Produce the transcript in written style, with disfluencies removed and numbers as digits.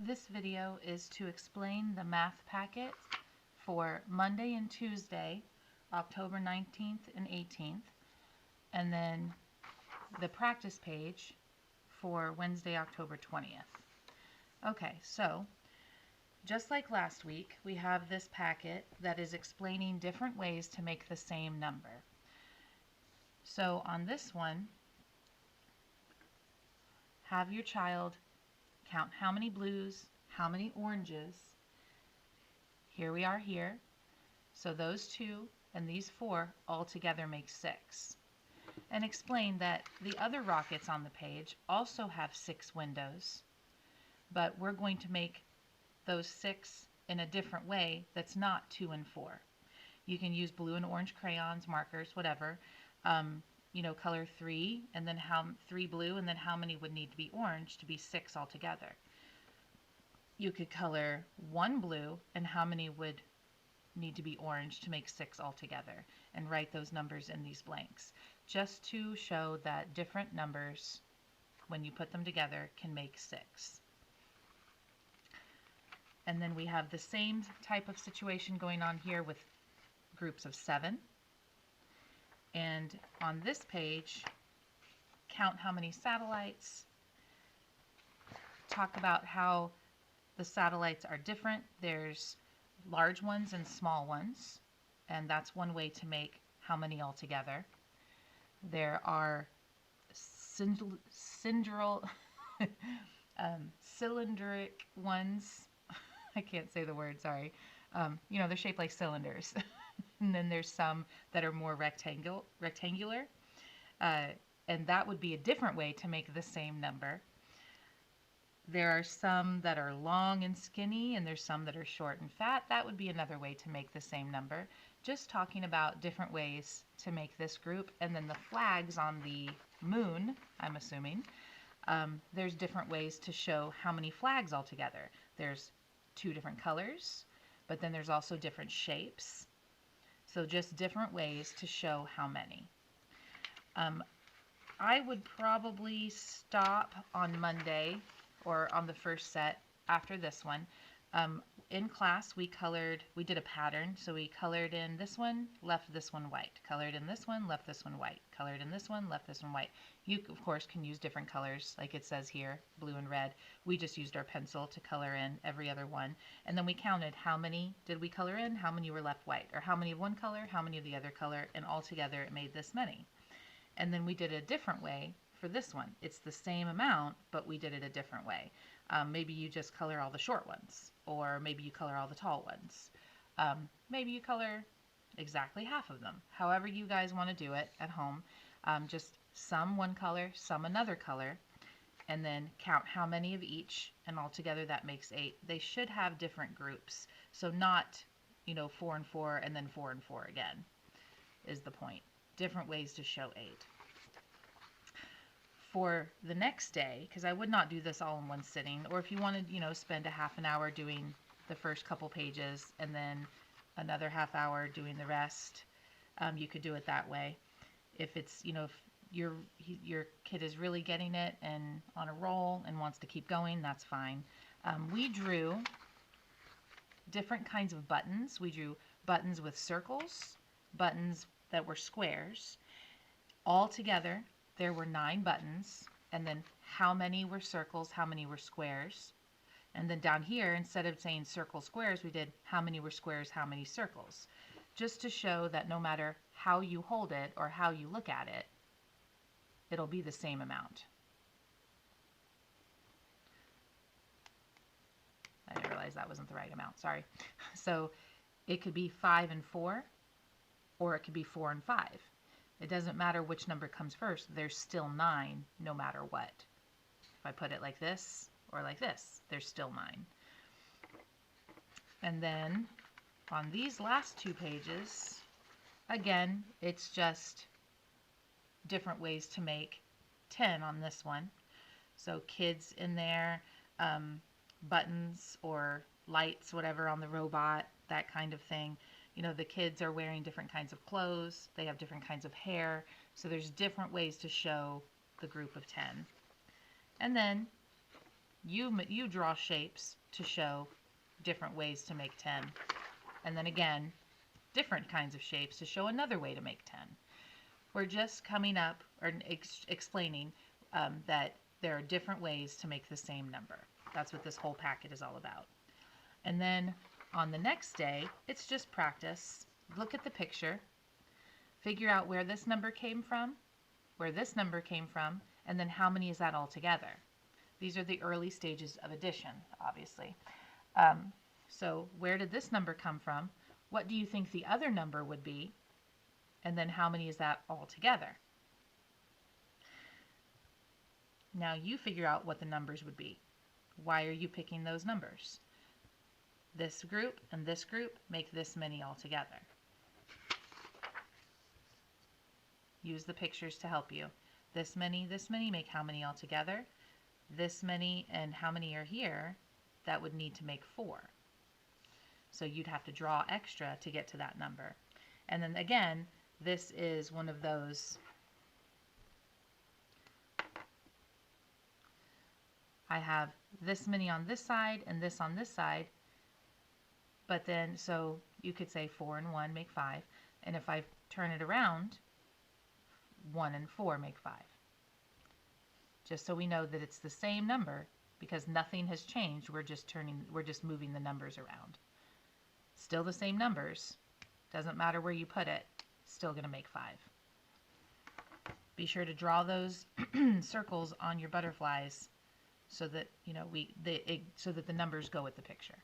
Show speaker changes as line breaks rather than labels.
This video is to explain the math packet for Monday and Tuesday, October 19th and 18th, and then the practice page for Wednesday, October 20th. Okay, so just like last week, we have this packet that is explaining different ways to make the same number. So on this one, have your child count how many blues, how many oranges. Here we are here. So those two and these four all together make 6. And explain that the other rockets on the page also have 6 windows, but we're going to make those 6 in a different way that's not 2 and 4. You can use blue and orange crayons, markers, whatever. Color 3 and then 3 blue, and then how many would need to be orange to be 6 altogether. You could color 1 blue and how many would need to be orange to make 6 altogether, and write those numbers in these blanks, just to show that different numbers, when you put them together, can make 6. And then we have the same type of situation going on here with groups of 7. And on this page, count how many satellites, talk about how the satellites are different. There's large ones and small ones, and that's one way to make how many altogether. There are cylindric ones. I can't say the word, sorry. They're shaped like cylinders. And then there's some that are more rectangular. And that would be a different way to make the same number. There are some that are long and skinny, and there's some that are short and fat. That would be another way to make the same number. Just talking about different ways to make this group. And then the flags on the moon, I'm assuming, there's different ways to show how many flags altogether. There's 2 different colors, but then there's also different shapes. So just different ways to show how many. I would probably stop on Monday or on the first set after this one. In class, we did a pattern. So we colored in this one, left this one white. Colored in this one, left this one white. Colored in this one, left this one white. You, of course, can use different colors, like it says here, blue and red. We just used our pencil to color in every other one. And then we counted how many did we color in, how many were left white, or how many of one color, how many of the other color, and all together it made this many. And then we did it a different way for this one. It's the same amount, but we did it a different way. Maybe you just color all the short ones, or maybe you color all the tall ones. Maybe you color exactly half of them. However you guys want to do it at home. Just some one color, some another color, and then count how many of each, and altogether that makes 8. They should have different groups, so not 4 and 4 and then 4 and 4 again is the point. Different ways to show 8. For the next day, because I would not do this all in one sitting, or if you wanted, spend a half an hour doing the first couple pages and then another half hour doing the rest, you could do it that way. If it's, if your kid is really getting it and on a roll and wants to keep going, that's fine. We drew different kinds of buttons. We drew buttons with circles, buttons that were squares. All together, there were 9 buttons, and then how many were circles, how many were squares. And then down here, instead of saying circle squares, we did how many were squares, how many circles. Just to show that no matter how you hold it or how you look at it, it'll be the same amount. I didn't realize that wasn't the right amount, sorry. So it could be 5 and 4, or it could be 4 and 5. It doesn't matter which number comes first, there's still 9 no matter what. If I put it like this or like this, there's still 9. And then on these last 2 pages, again, it's just different ways to make 10 on this one. So kids in there, buttons or lights, whatever on the robot, that kind of thing. The kids are wearing different kinds of clothes, they have different kinds of hair, so there's different ways to show the group of 10. And then You draw shapes to show different ways to make 10. And then again, different kinds of shapes to show another way to make 10. We're just coming up or explaining that there are different ways to make the same number. That's what this whole packet is all about. And then on the next day, it's just practice. Look at the picture. Figure out where this number came from, where this number came from, and then how many is that all together. These are the early stages of addition, obviously. So where did this number come from? What do you think the other number would be? And then how many is that all together? Now you figure out what the numbers would be. Why are you picking those numbers? This group and this group make this many all together. Use the pictures to help you. This many make how many all together? This many and how many are here? That would need to make 4. So you'd have to draw extra to get to that number. And then again, this is one of those, I have this many on this side and this on this side, but then, so you could say 4 and 1 make 5, and if I turn it around, 1 and 4 make 5. Just so we know that it's the same number, because nothing has changed, we're just moving the numbers around. Still the same numbers, doesn't matter where you put it, still going to make 5. Be sure to draw those circles on your butterflies so that so that the numbers go with the picture.